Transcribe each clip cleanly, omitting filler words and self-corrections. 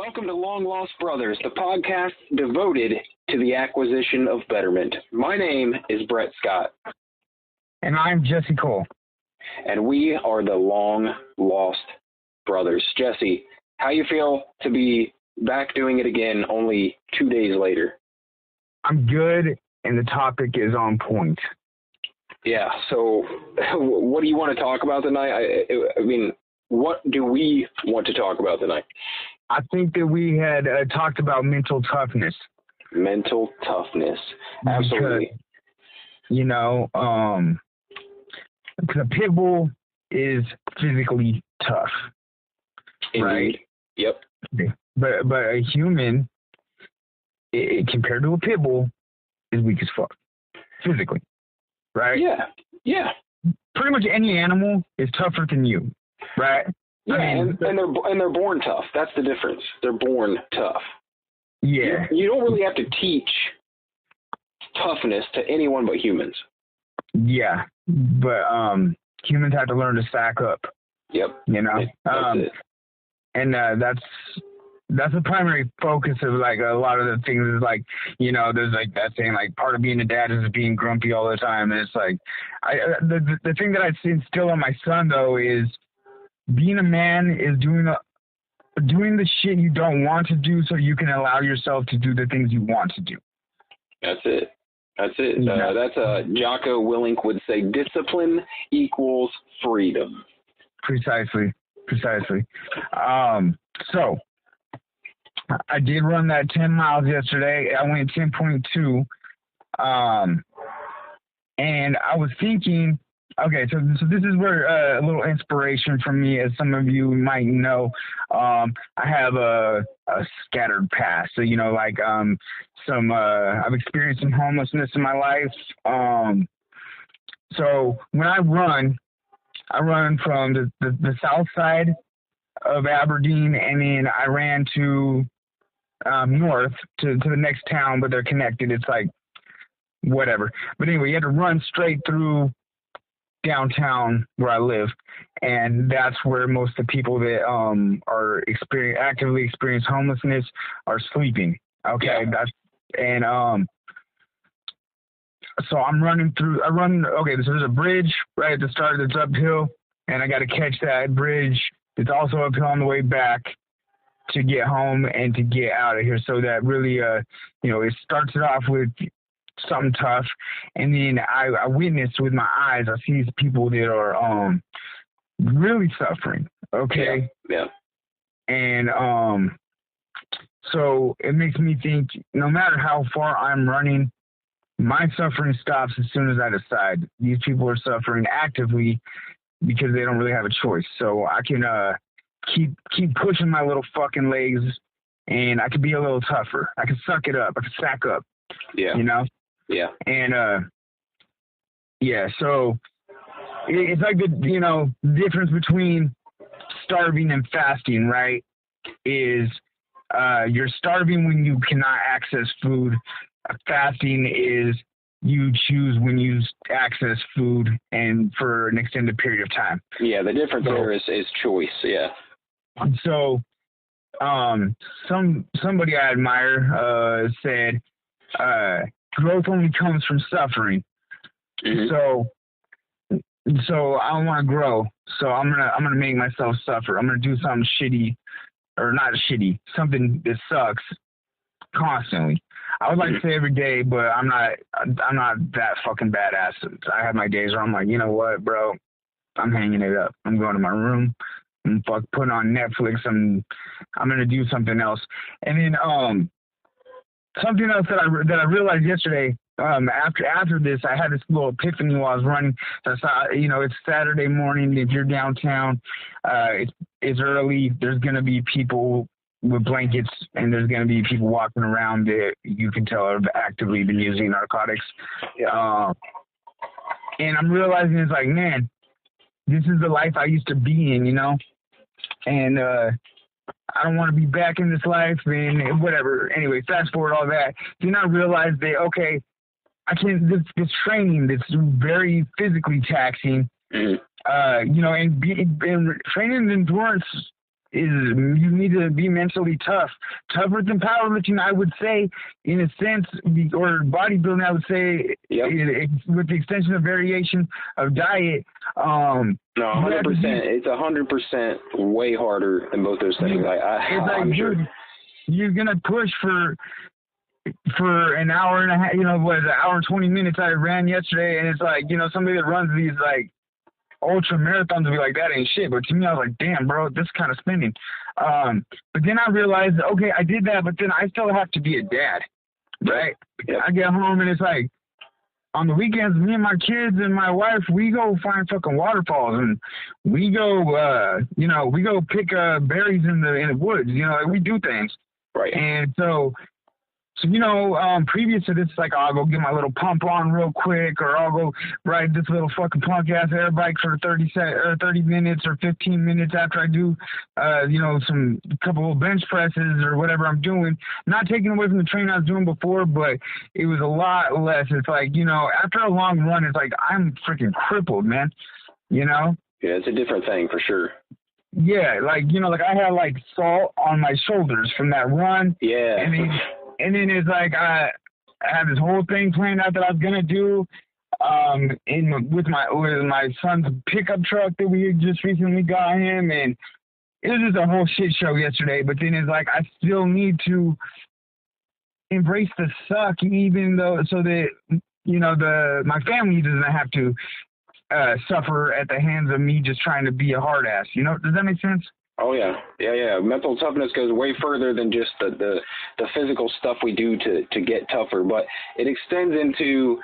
Welcome to Long Lost Brothers, the podcast devoted to the acquisition of betterment. My name is Brett Scott. And I'm Jesse Cole. And we are the Long Lost Brothers. Jesse, how you feel to be back doing it again only 2 days later? I'm good, and the topic is on point. Yeah, so what do you want to talk about tonight? I mean, what do we want to talk about tonight? I think that we had talked about mental toughness. Mental toughness. Absolutely. Because, you know, the pit bull is physically tough. Indeed. Right? Yep. But a human, compared to a pit bull, is weak as fuck. Physically. Right? Yeah. Pretty much any animal is tougher than you. Right? Yeah, I mean, and they're born tough. That's the difference. They're born tough. Yeah. You don't really have to teach toughness to anyone but humans. Yeah, but humans have to learn to stack up. Yep. You know, That's it. And that's the primary focus of like a lot of the things. Is like, you know, there's like that saying like part of being a dad is being grumpy all the time. And it's like the thing that I instill on my son though is being a man is doing the shit you don't want to do so you can allow yourself to do the things you want to do. That's it. That's Jocko Willink would say, discipline equals freedom. Precisely. So I did run that 10 miles yesterday. I went 10.2. And I was thinking, okay, so this is where a little inspiration from me, as some of you might know. I have a scattered past, so you know, like I've experienced some homelessness in my life. So when I run from the south side of Aberdeen, and then I ran to north to the next town, but they're connected. It's like whatever. But anyway, you had to run straight through downtown where I live, and that's where most of the people that are actively experience homelessness are sleeping. Okay, yeah. So I'm running through. Okay, so there's a bridge right at the start that's uphill, and I got to catch that bridge. It's also uphill on the way back to get home and to get out of here. So that really, it starts it off with something tough, and then I witnessed with my eyes. I see these people that are really suffering. Okay. Yeah. And so it makes me think, no matter how far I'm running, my suffering stops as soon as I decide. These people are suffering actively because they don't really have a choice. So I can keep pushing my little fucking legs, and I can be a little tougher. I can suck it up. I can sack up. Yeah. You know. Yeah. And so it's like the difference between starving and fasting, right? Is you're starving when you cannot access food. Fasting is you choose when you access food and for an extended period of time. Yeah, the difference there is choice. Yeah. So somebody I admire said growth only comes from suffering. Mm-hmm. So I want to grow. So I'm gonna make myself suffer. I'm gonna do something shitty, or not shitty, something that sucks constantly. I would like to say every day, but I'm not that fucking badass. I have my days where I'm like, you know what, bro, I'm hanging it up. I'm going to my room. I'm putting on Netflix. I'm gonna do something else. And then something else that I realized yesterday, after this, I had this little epiphany while I was running. I saw, it's Saturday morning. If you're downtown, it's early. There's going to be people with blankets, and there's going to be people walking around that you can tell have actively been using narcotics. Yeah. And I'm realizing it's like, man, this is the life I used to be in, and I don't want to be back in this life and whatever. Anyway, fast forward all that. Then I realized that, okay, I can't, this training that's very physically taxing, and training endurance is you need to be mentally tougher than powerlifting, I would say, in a sense, or bodybuilding, I would say, with the extension of variation of diet. No, 100%. It's 100% way harder than both those things. I'm sure. You're gonna push for an hour and a half. You know, what, an hour and 20 minutes I ran yesterday, and it's like, you know, somebody that runs these like ultra marathons will be like, that ain't shit. But to me, I was like, damn, bro, this kind of spending. But then I realized, okay, I did that, but then I still have to be a dad, right? Yep. I get home and it's like, on the weekends, me and my kids and my wife, we go find fucking waterfalls, and we go, we go pick berries in the woods. You know, like, we do things. Right. And so previous to this, like, I'll go get my little pump on real quick, or I'll go ride this little fucking punk-ass air bike for 30 minutes or 15 minutes after I do, a couple of bench presses or whatever I'm doing. Not taking away from the training I was doing before, but it was a lot less. It's like, you know, after a long run, it's like I'm freaking crippled, man, you know? Yeah, it's a different thing for sure. Yeah, like, you know, like I had, like, salt on my shoulders from that run. Yeah. And then it's like I had this whole thing planned out that I was gonna do with my son's pickup truck that we had just recently got him, and it was just a whole shit show yesterday. But then it's like I still need to embrace the suck, even though, so that, you know, my family doesn't have to suffer at the hands of me just trying to be a hard ass. You know, does that make sense? Oh yeah. Mental toughness goes way further than just the physical stuff we do to get tougher, but it extends into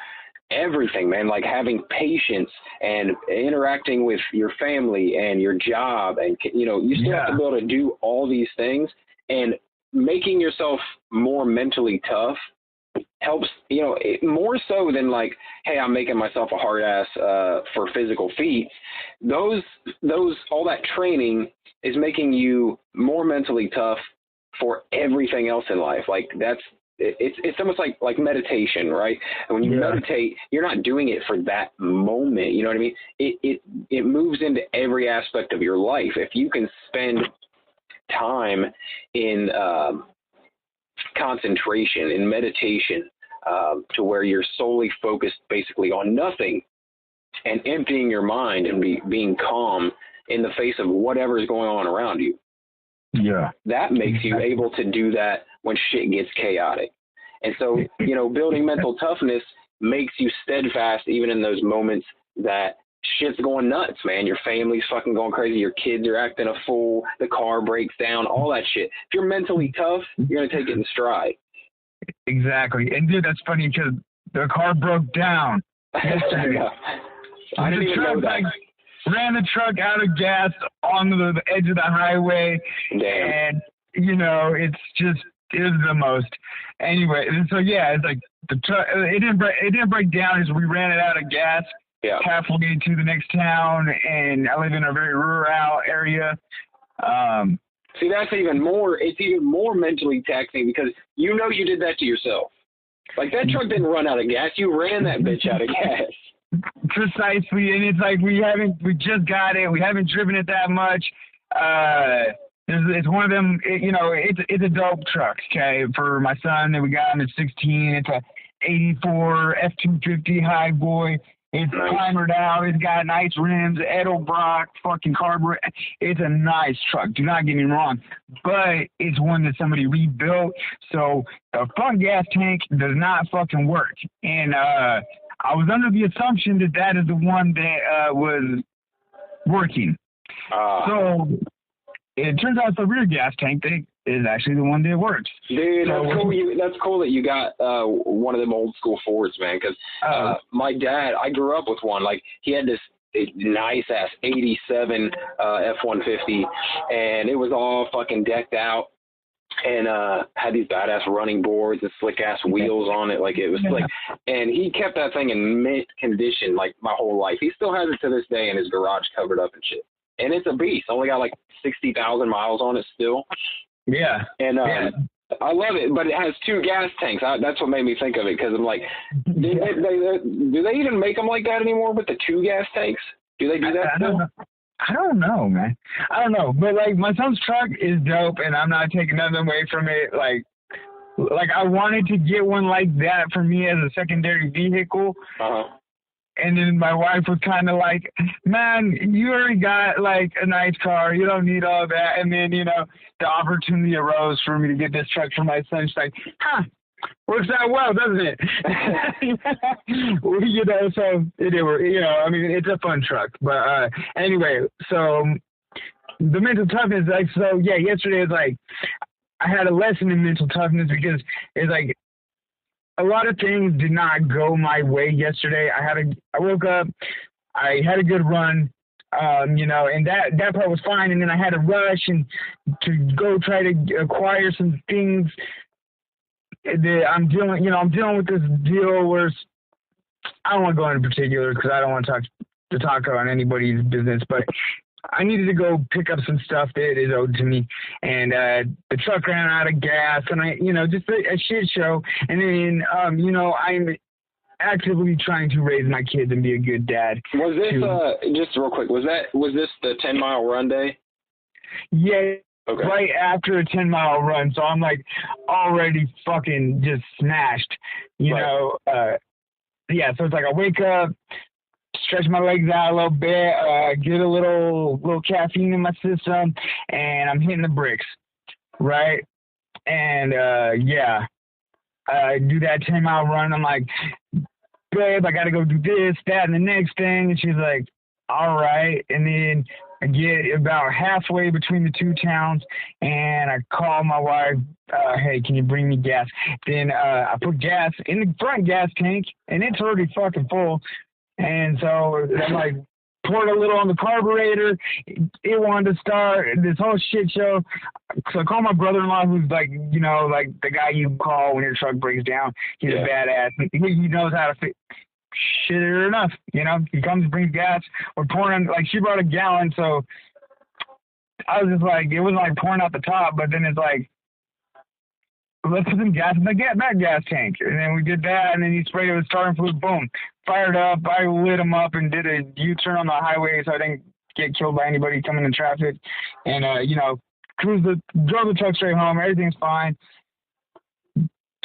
everything, man. Like having patience and interacting with your family and your job, and you know, you still have to be able to do all these things, and making yourself more mentally tough helps, you know, more so than like, hey, I'm making myself a hard ass for physical feats. Those all that training is making you more mentally tough for everything else in life. Like it's almost like meditation, right? And when you meditate, you're not doing it for that moment. You know what I mean? It moves into every aspect of your life. If you can spend time in concentration, in meditation, to where you're solely focused basically on nothing and emptying your mind and being calm in the face of whatever is going on around you. Yeah. That makes you able to do that when shit gets chaotic. And so, you know, building mental toughness makes you steadfast even in those moments that shit's going nuts, man. Your family's fucking going crazy. Your kids are acting a fool. The car breaks down, all that shit. If you're mentally tough, you're going to take it in stride. Exactly. And dude, that's funny because the car broke down yesterday. I didn't even know that. Ran the truck out of gas on the edge of the highway. Damn. And, you know, it was the most. Anyway, and so yeah, it's like the truck, it didn't break down as we ran it out of gas. Yeah. Halfway to the next town, and I live in a very rural area. See, it's even more mentally taxing because you know you did that to yourself. Like, that truck didn't run out of gas. You ran that bitch out of gas. Precisely, and it's like we just got it. We haven't driven it that much. It's one of them, it's a dope truck, okay, for my son that we got him at 16. It's a 84 F-250 high boy. It's timered out. It's got nice rims, Edelbrock, fucking carburetor. It's a nice truck. Do not get me wrong. But it's one that somebody rebuilt. So the front gas tank does not fucking work. And I was under the assumption that is the one that was working. So it turns out the rear gas tank is actually the one that works. Dude, that's cool. That's cool that you got one of them old school Fords, man. Because my dad, I grew up with one. Like, he had this nice ass '87 F-150, and it was all fucking decked out, and had these badass running boards and slick ass wheels on it. Like, it was slick. And he kept that thing in mint condition like my whole life. He still has it to this day in his garage, covered up and shit. And it's a beast. Only got like 60,000 miles on it still. Yeah. And I love it, but it has two gas tanks. That's what made me think of it, because I'm like, do they even make them like that anymore with the two gas tanks? Do they do that still? I don't know, man. I don't know, but like my son's truck is dope, and I'm not taking nothing away from it. Like I wanted to get one like that for me as a secondary vehicle. Uh-huh. And then my wife was kind of like, man, you already got like a nice car. You don't need all that. And then, you know, the opportunity arose for me to get this truck for my son. She's like, works out well, doesn't it? You know, so you know, I mean, it's a fun truck. But anyway, so the mental toughness, like, so yeah, yesterday was like, I had a lesson in mental toughness because it's like, a lot of things did not go my way yesterday. I woke up, I had a good run, you know, and that part was fine. And then I had to rush and to go try to acquire some things that I'm dealing with this deal where I don't want to go into particular because I don't want to talk on anybody's business, but I needed to go pick up some stuff that is owed to me, and the truck ran out of gas, and just a shit show. And then, I'm actively trying to raise my kids and be a good dad. Was this just real quick? Was this the 10-mile run day? Yeah. Okay. Right after a 10-mile run, so I'm like already fucking just smashed, you know. Yeah, so it's like I wake up, stretch my legs out a little bit, get a little caffeine in my system, and I'm hitting the bricks, right? And I do that 10-mile run. I'm like, babe, I gotta go do this, that, and the next thing. And she's like, all right. And then I get about halfway between the two towns, and I call my wife, hey, can you bring me gas? Then I put gas in the front gas tank, and it's already fucking full. And so I'm like, poured a little on the carburetor. It wanted to start this whole shit show. So I call my brother-in-law, who's like, you know, like the guy you call when your truck breaks down. He's a badass. He knows how to fix. Sure enough, you know, he comes, brings gas. We're pouring, like, she brought a gallon, so I was just like, it wasn't like pouring out the top, but then it's like, let's put some gas in the back gas tank. And then we did that, and then he sprayed it with starting fluid, boom, fired up. I lit him up and did a U-turn on the highway so I didn't get killed by anybody coming in traffic. And, drove the truck straight home. Everything's fine.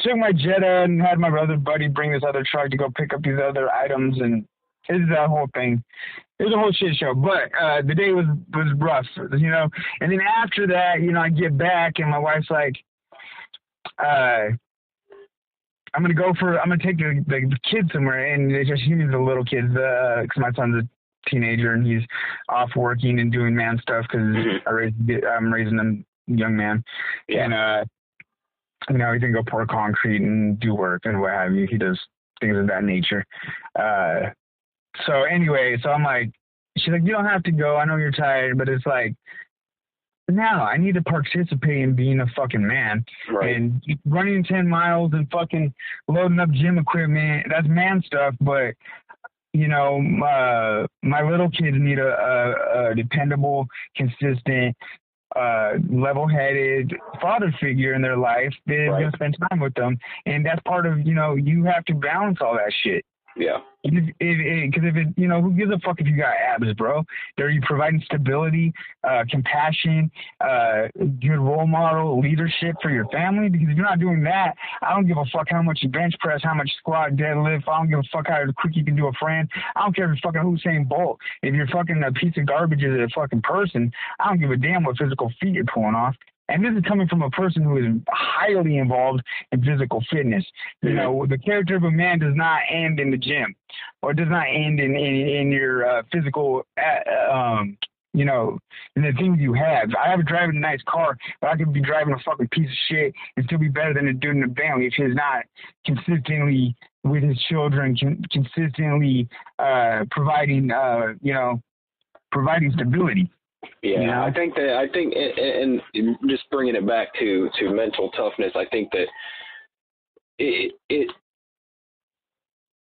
Took my Jetta and had my other buddy bring this other truck to go pick up these other items, and it's that whole thing. It was a whole shit show, but the day was rough, you know. And then after that, you know, I get back, and my wife's like, I'm gonna take the kids somewhere, and she means the little kids, because my son's a teenager and he's off working and doing man stuff because I'm raising a young man, and you know, he can go pour concrete and do work and what have you. He does things of that nature. So anyway, so I'm like, she's like, you don't have to go. I know you're tired, but it's like, no, I need to participate in being a fucking man. Right. And running 10 miles and fucking loading up gym equipment, that's man stuff. But, you know, my little kids need a dependable, consistent, level-headed father figure in their life that is going to spend time with them. And that's part of, you know, you have to balance all that shit. Yeah. Because you know, who gives a fuck if you got abs, bro? Are you providing stability, compassion, good role model, leadership for your family? Because if you're not doing that, I don't give a fuck how much you bench press, how much squat, deadlift. I don't give a fuck how quick you can do a friend. I don't care if you're fucking Usain Bolt. If you're fucking a piece of garbage as a fucking person, I don't give a damn what physical feat you're pulling off. And this is coming from a person who is highly involved in physical fitness. You know, the character of a man does not end in the gym, or does not end in your physical, you know, in the things you have. I have driving a nice car, but I could be driving a fucking piece of shit and still be better than a dude in the Bentley if he's not consistently with his children, consistently providing stability. Yeah, you know? I think and just bringing it back to mental toughness, I think that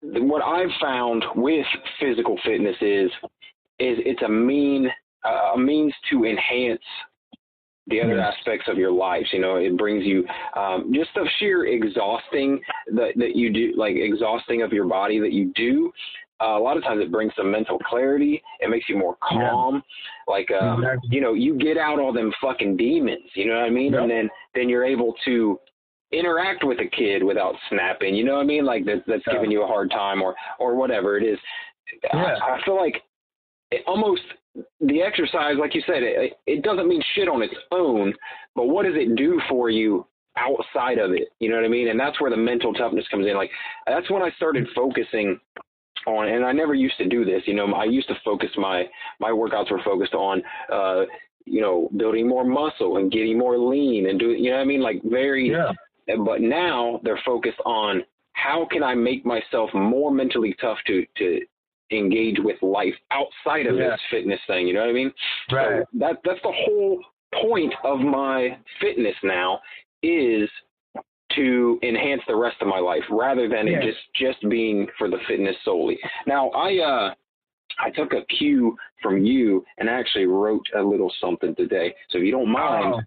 what I've found with physical fitness is it's a means to enhance the other aspects of your lives. You know, it brings you just the sheer exhausting that you do, like exhausting of your body that you do. a lot of times it brings some mental clarity. It makes you more calm. Like, Exactly. you know, you get out all them fucking demons, you know what I mean? Yep. And then you're able to interact with a kid without snapping, you know what I mean? Like that's giving you a hard time or whatever it is. Yeah. I feel like it almost the exercise, like you said, it doesn't mean shit on its own, but what does it do for you outside of it? You know what I mean? And that's where the mental toughness comes in. Like, that's when I started focusing on, and I never used to do this, you know, I used to focus my workouts were focused on, you know, building more muscle and getting more lean and doing, you know what I mean? Like but now they're focused on how can I make myself more mentally tough to engage with life outside of this fitness thing, you know what I mean? Right. So that's the whole point of my fitness now, is to enhance the rest of my life rather than it just being for the fitness solely. Now I took a cue from you and I actually wrote a little something today. So if you don't mind,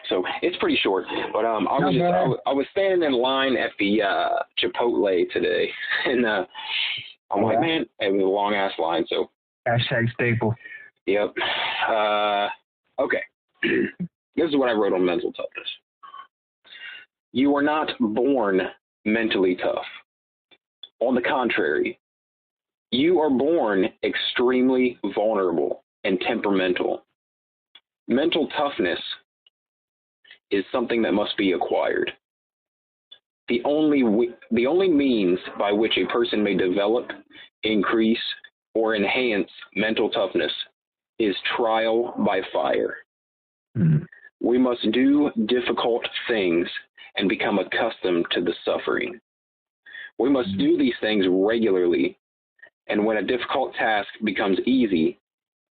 so it's pretty short, but I was standing in line at the Chipotle today, and I'm like, man, it was a long ass line. So #staple. Yep. Okay. This is what I wrote on mental toughness. You are not born mentally tough. On the contrary, you are born extremely vulnerable and temperamental. Mental toughness is something that must be acquired. The only means by which a person may develop, increase, or enhance mental toughness is trial by fire. Mm-hmm. We must do difficult things and become accustomed to the suffering. We must do these things regularly, and when a difficult task becomes easy,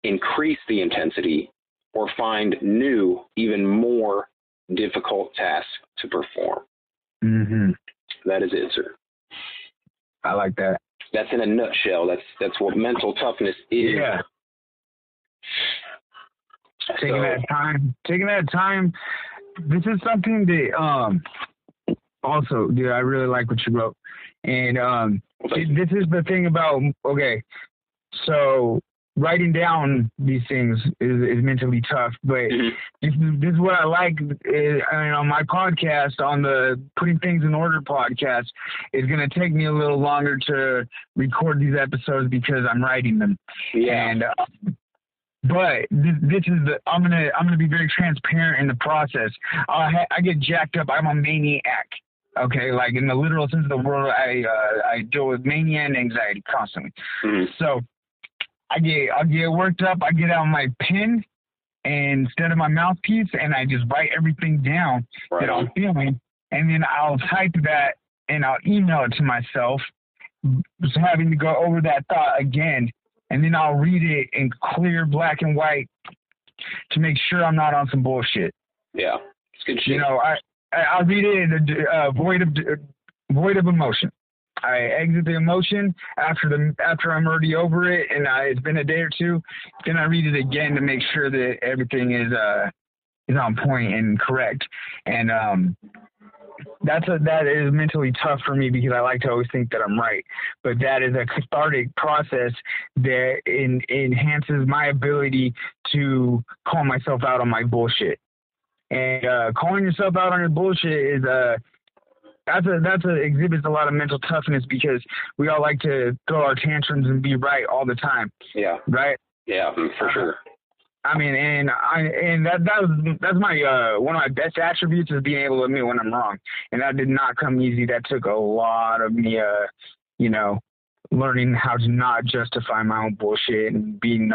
increase the intensity or find new, even more difficult tasks to perform. Mm-hmm. That is it, sir. I like that. That's in a nutshell. That's what mental toughness is. Yeah. Taking that time. This is something that also, dude, I really like what you wrote. And this is the thing about, okay, so writing down these things is mentally tough, but this is what I like. On my podcast, on the Putting Things in Order podcast, is going to take me a little longer to record these episodes because I'm writing them. Yeah. And but this is I'm gonna be very transparent in the process. I get jacked up. I'm a maniac. Okay, like in the literal sense of the word, I deal with mania and anxiety constantly. So I get worked up. I get out my pen and instead of my mouthpiece, and I just write everything down that I'm feeling, and then I'll type that and I'll email it to myself, just having to go over that thought again, and then I'll read it in clear black and white to make sure I'm not on some bullshit. Yeah, it's good shit. You know, I read it in void of emotion. I exit the emotion after I'm already over it, and it's been a day or two. Then I read it again to make sure that everything is on point and correct. And that is mentally tough for me because I like to always think that I'm right. But that is a cathartic process that enhances my ability to call myself out on my bullshit. And calling yourself out on your bullshit is that's exhibits a lot of mental toughness because we all like to throw our tantrums and be right all the time. Yeah. Right. Yeah, for sure. I mean, that's my one of my best attributes is being able to admit when I'm wrong, and that did not come easy. That took a lot of me, learning how to not justify my own bullshit and being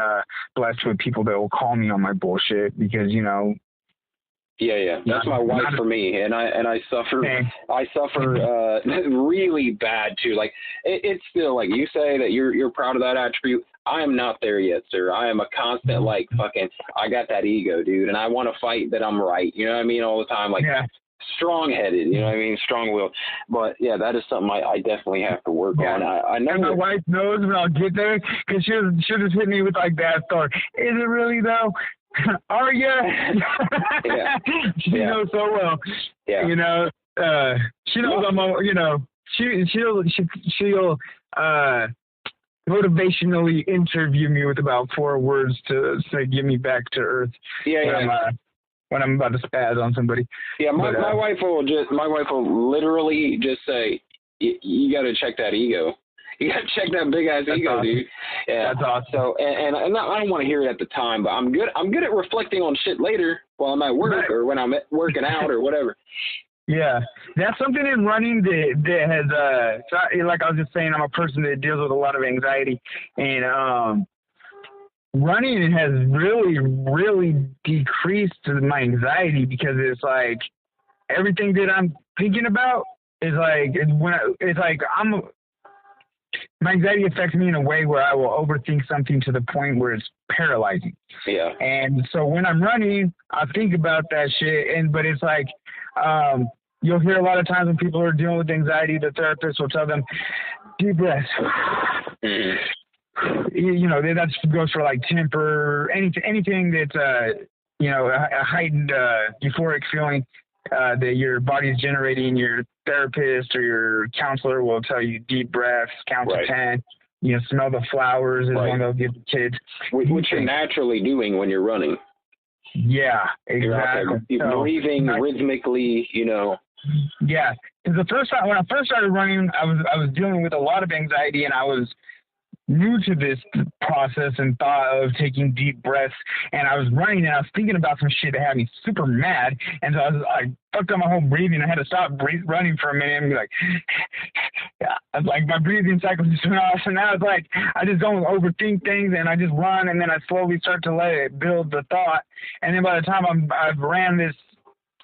blessed with people that will call me on my bullshit because Yeah. That's my wife for me, and I suffer. Okay. I suffer really bad too. Like it's still like you say that you're proud of that attribute. I am not there yet, sir. I am a constant like fucking. I got that ego, dude, and I want to fight that I'm right. You know what I mean? All the time, like strong-headed. You know what I mean? Strong-willed. But yeah, that is something I definitely have to work on. I know. And my wife knows when I'll get there because she'll just hit me with like that thought. Is it really though? Are you? She knows so well. Yeah. She knows I'm. She'll motivationally interview me with about 4 words to say, get me back to earth. Yeah. When I'm about to spaz on somebody. Yeah, my wife will literally just say, you got to check that ego. You got to check that big ass ego, awesome. Dude. Yeah. That's awesome. So, and I don't want to hear it at the time, but I'm good at reflecting on shit later while I'm at work or when I'm working out or whatever. Yeah, that's something in running that has, so like I was just saying, I'm a person that deals with a lot of anxiety, and running has really, really decreased my anxiety because it's like everything that I'm thinking about is like, my anxiety affects me in a way where I will overthink something to the point where it's paralyzing. Yeah. And so when I'm running, I think about that shit, but it's like, you'll hear a lot of times when people are dealing with anxiety, the therapist will tell them, deep breaths. You know, that goes for like temper, anything that's, you know, a heightened euphoric feeling that your body's generating. Your therapist or your counselor will tell you deep breaths, count to 10. You know, smell the flowers is one they'll give the kids. Which you're naturally doing when you're running. Yeah, exactly. You're breathing rhythmically, you know. Yeah, because when I first started running, I was dealing with a lot of anxiety, and I was new to this process and thought of taking deep breaths, and I was running and I was thinking about some shit that had me super mad, and so I fucked up my whole breathing. I had to stop running for a minute and be like, yeah, like my breathing cycle just went off. So now it's like I just don't overthink things and I just run, and then I slowly start to let it build the thought, and then by the time I've ran this,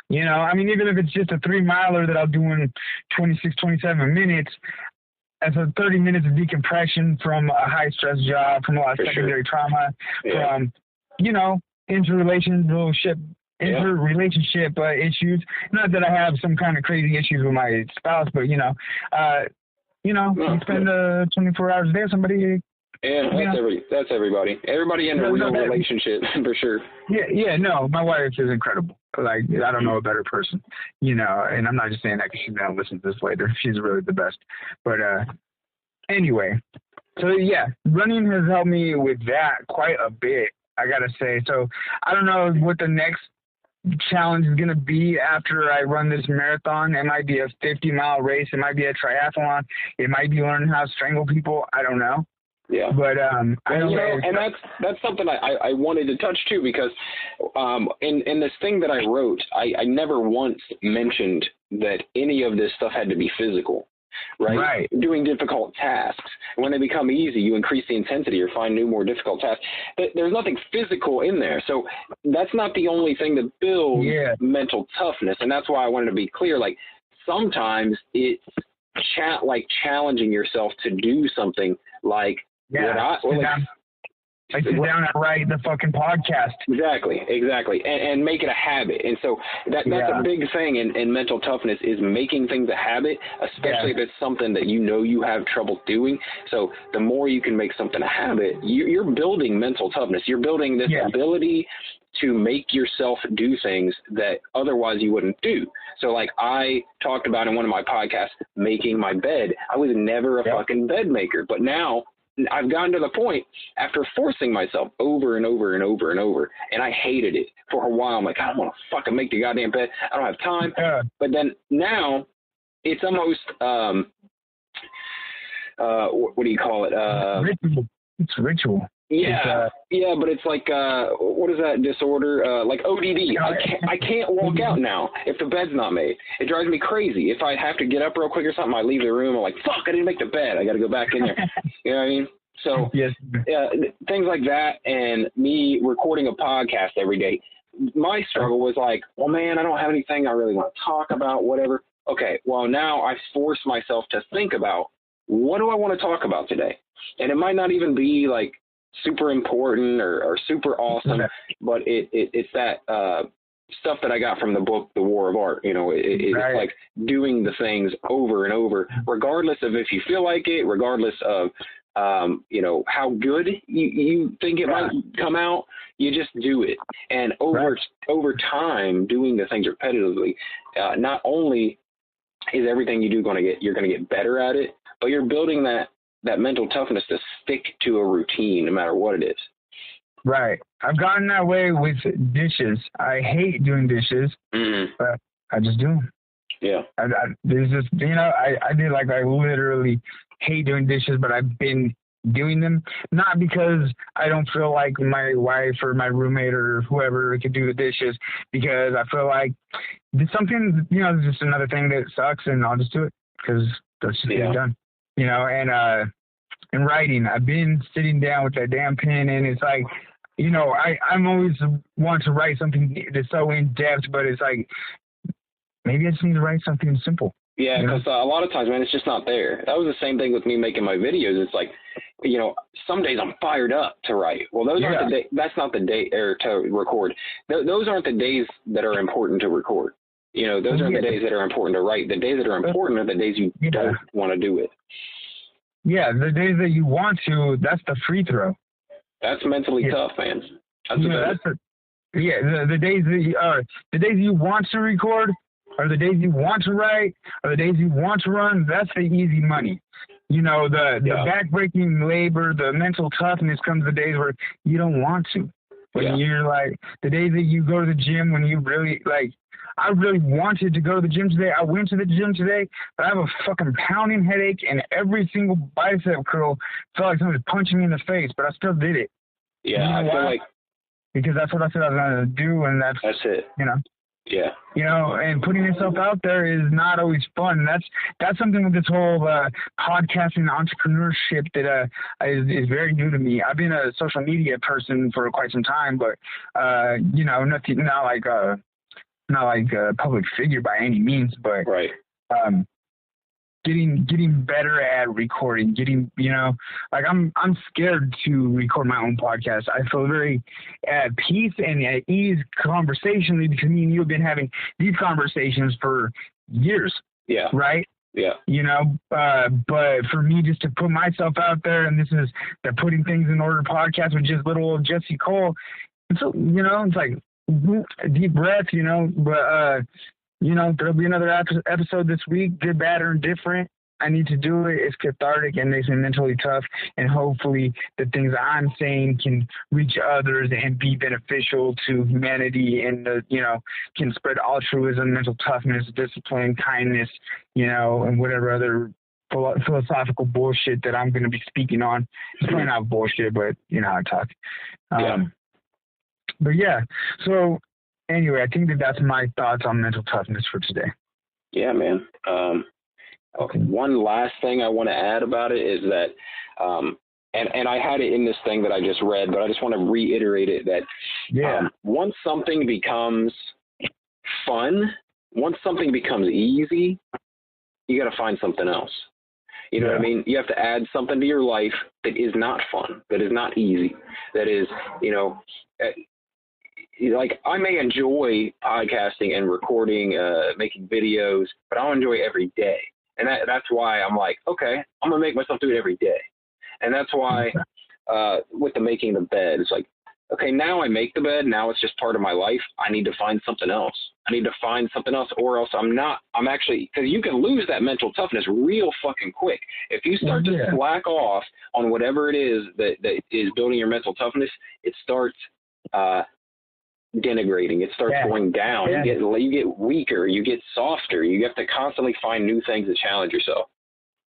you know, I mean, even if it's just a 3-miler that I'll do in 26, 27 minutes, that's 30 minutes of decompression from a high-stress job, from a lot of secondary trauma, from, you know, interrelationship issues. Not that I have some kind of crazy issues with my spouse, but, you spend 24 hours a day with somebody. Yeah, that's everybody. Everybody in a real relationship, for sure. Yeah, no, my wife is incredible. Like, I don't know a better person, you know, and I'm not just saying that because she's going to listen to this later. She's really the best. But anyway, so yeah, running has helped me with that quite a bit, I got to say. So I don't know what the next challenge is going to be after I run this marathon. It might be a 50-mile race. It might be a triathlon. It might be learning how to strangle people. I don't know. Yeah, but I don't know, and that's something I wanted to touch too, because in this thing that I wrote, I never once mentioned that any of this stuff had to be physical, right? Doing difficult tasks. When they become easy, you increase the intensity or find new, more difficult tasks. There's nothing physical in there, so that's not the only thing that builds mental toughness, and that's why I wanted to be clear. Like, sometimes it's challenging yourself to do something like. Yeah, sit down and write the fucking podcast. Exactly, and make it a habit. And so that's a big thing in mental toughness, is making things a habit, especially if it's something that you know you have trouble doing. So the more you can make something a habit, you're building mental toughness. You're building this ability to make yourself do things that otherwise you wouldn't do. So like I talked about in one of my podcasts, making my bed. I was never a fucking bed maker, but now I've gotten to the point after forcing myself over and over and over and over, and I hated it for a while. I'm like, I don't want to fucking make the goddamn bed. I don't have time. But then now it's almost, what do you call it? Ritual. It's ritual. Yeah, but it's like, what is that disorder? Like ODD. I can't walk out now if the bed's not made. It drives me crazy. If I have to get up real quick or something, I leave the room. I'm like, fuck, I didn't make the bed. I got to go back in there. You know what I mean? So things like that, and me recording a podcast every day. My struggle was like, well, man, I don't have anything I really want to talk about, whatever. Okay, well, now I force myself to think about, what do I want to talk about today? And it might not even be like super important or super awesome, but it's that stuff that I got from the book, The War of Art. You know, it's like doing the things over and over, regardless of if you feel like it, regardless of, you know, how good you think it might come out. You just do it. And over time, doing the things repetitively, not only is everything you do you're going to get better at it, but you're building that that mental toughness to stick to a routine no matter what it is. Right. I've gotten that way with dishes. I hate doing dishes, but I just do them. Yeah. There's just, I do like, I literally hate doing dishes, but I've been doing them, not because I don't feel like my wife or my roommate or whoever could do the dishes, because I feel like it's something, it's just another thing that sucks, and I'll just do it because that's just get it done, and writing, I've been sitting down with that damn pen, and it's like, I'm always want to write something that's so in depth, but it's like, maybe I just need to write something simple. Yeah, because a lot of times, man, it's just not there. That was the same thing with me making my videos. It's like, some days I'm fired up to write. Well, those aren't the day. That's not the day or to record. Those aren't the days that are important to record. Those aren't the days that are important to write. The days that are important are the days you don't want to do it. Yeah, the days that you want to, that's the free throw. That's mentally tough, man. The days that the days you want to record, or the days you want to write, or the days you want to run, that's the easy money. The backbreaking labor, the mental toughness comes the days where you don't want to. When you're like, the days that you go to the gym when you really, like, I really wanted to go to the gym today. I went to the gym today, but I have a fucking pounding headache, and every single bicep curl felt like someone was punching me in the face, but I still did it. Yeah, I feel like... Because that's what I said I was going to do, and that's it. Yeah. And putting yourself out there is not always fun. That's something with this whole podcasting entrepreneurship that is very new to me. I've been a social media person for quite some time, but not like a public figure by any means, but getting better at recording, I'm scared to record my own podcast. I feel very at peace and at ease conversationally, because me and you have been having these conversations for years. Yeah. Right? Yeah. But for me just to put myself out there, and this is the Putting Things in Order podcast with just little old Jesse Cole. So, it's like a deep breath, but there'll be another episode this week, good, bad, or indifferent. I need to do it. It's cathartic and makes me mentally tough. And hopefully the things I'm saying can reach others and be beneficial to humanity, and, can spread altruism, mental toughness, discipline, kindness, and whatever other philosophical bullshit that I'm going to be speaking on. It's probably not bullshit, but you know how I talk. But yeah, so anyway, I think that's my thoughts on mental toughness for today. Yeah, man. One last thing I want to add about it is that, and I had it in this thing that I just read, but I just want to reiterate it, that once something becomes fun, once something becomes easy, you got to find something else. You know what I mean? You have to add something to your life that is not fun, that is not easy, that is, like, I may enjoy podcasting and recording, making videos, but I don't enjoy it every day. And that's why I'm like, okay, I'm going to make myself do it every day. And that's why with the making the bed, it's like, okay, now I make the bed. Now it's just part of my life. I need to find something else. Or else I'm actually, because you can lose that mental toughness real fucking quick. If you start to slack off on whatever it is that is building your mental toughness, it starts denigrating. It starts going down. You get weaker. You get softer. You have to constantly find new things to challenge yourself.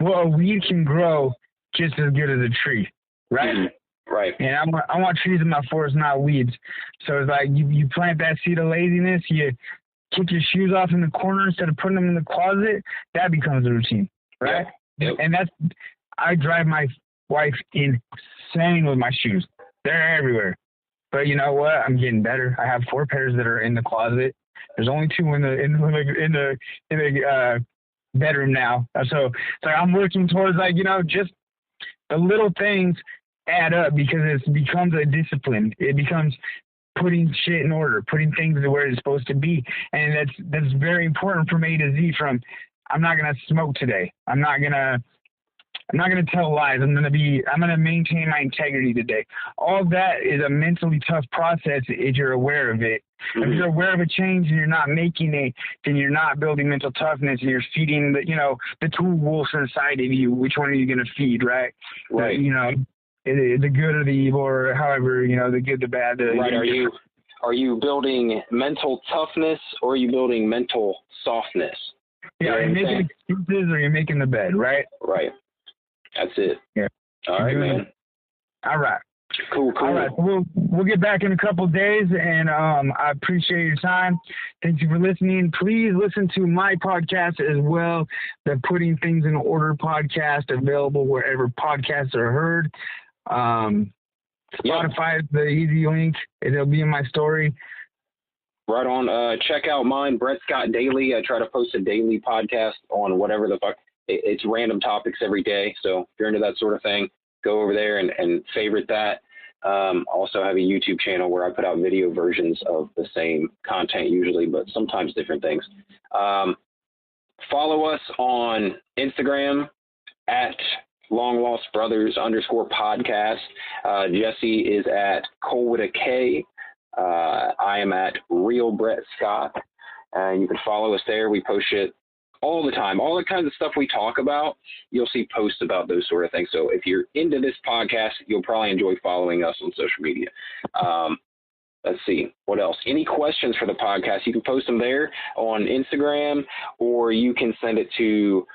Well, a weed can grow just as good as a tree, right? Mm-hmm. Right. And I want trees in my forest, not weeds. So it's like you plant that seed of laziness. You kick your shoes off in the corner instead of putting them in the closet. That becomes a routine, right? Yep. And I drive my wife insane with my shoes. They're everywhere. But you know what? I'm getting better. I have 4 pairs that are in the closet. There's only 2 in the bedroom now. So it's like I'm working towards, like, just the little things add up, because it becomes a discipline. It becomes putting shit in order, putting things where it's supposed to be. And that's very important from A to Z. From, I'm not gonna smoke today. I'm not gonna I'm not going to tell lies. I'm going to maintain my integrity today. All that is a mentally tough process if you're aware of it. Mm-hmm. If you're aware of a change and you're not making it, then you're not building mental toughness, and you're feeding the two wolves inside of you. Which one are you going to feed, right? Right. The good or the evil, or however, the good, the bad. Right. Are you building mental toughness, or are you building mental softness? Yeah, are you making excuses, or you're making the bed, right? Right. That's it. Yeah. All right, man. All right. Cool. All right. We'll get back in a couple of days, and I appreciate your time. Thank you for listening. Please listen to my podcast as well, the Putting Things in Order podcast, available wherever podcasts are heard. Spotify is the easy link. It'll be in my story. Right on. Check out mine, Brett Scott Daily. I try to post a daily podcast on whatever the fuck. It's random topics every day. So if you're into that sort of thing, go over there and favorite that. Also have a YouTube channel where I put out video versions of the same content usually, but sometimes different things. Follow us on Instagram at LongLostBrothers_podcast. Jesse is at Cole with a K. I am at Real Brett Scott. You can follow us there. We post it all the time. All the kinds of stuff we talk about, you'll see posts about those sort of things. So if you're into this podcast, you'll probably enjoy following us on social media. Let's see. What else? Any questions for the podcast, you can post them there on Instagram, or you can send it to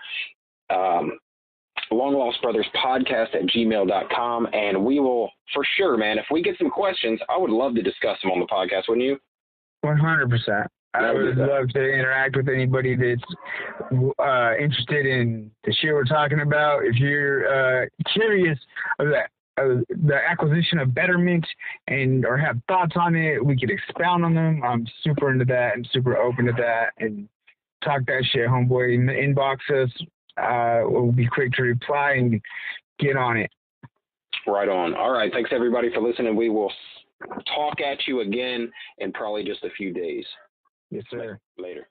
longlostbrotherspodcast@gmail.com, and we will, for sure, man, if we get some questions, I would love to discuss them on the podcast, wouldn't you? 100%. I would love to interact with anybody that's interested in the shit we're talking about. If you're curious of the acquisition of Betterment or have thoughts on it, we could expound on them. I'm super into that and super open to that. And talk that shit, homeboy. Inbox us. We'll be quick to reply and get on it. Right on. All right. Thanks, everybody, for listening. We will talk at you again in probably just a few days. Yes, sir. Later.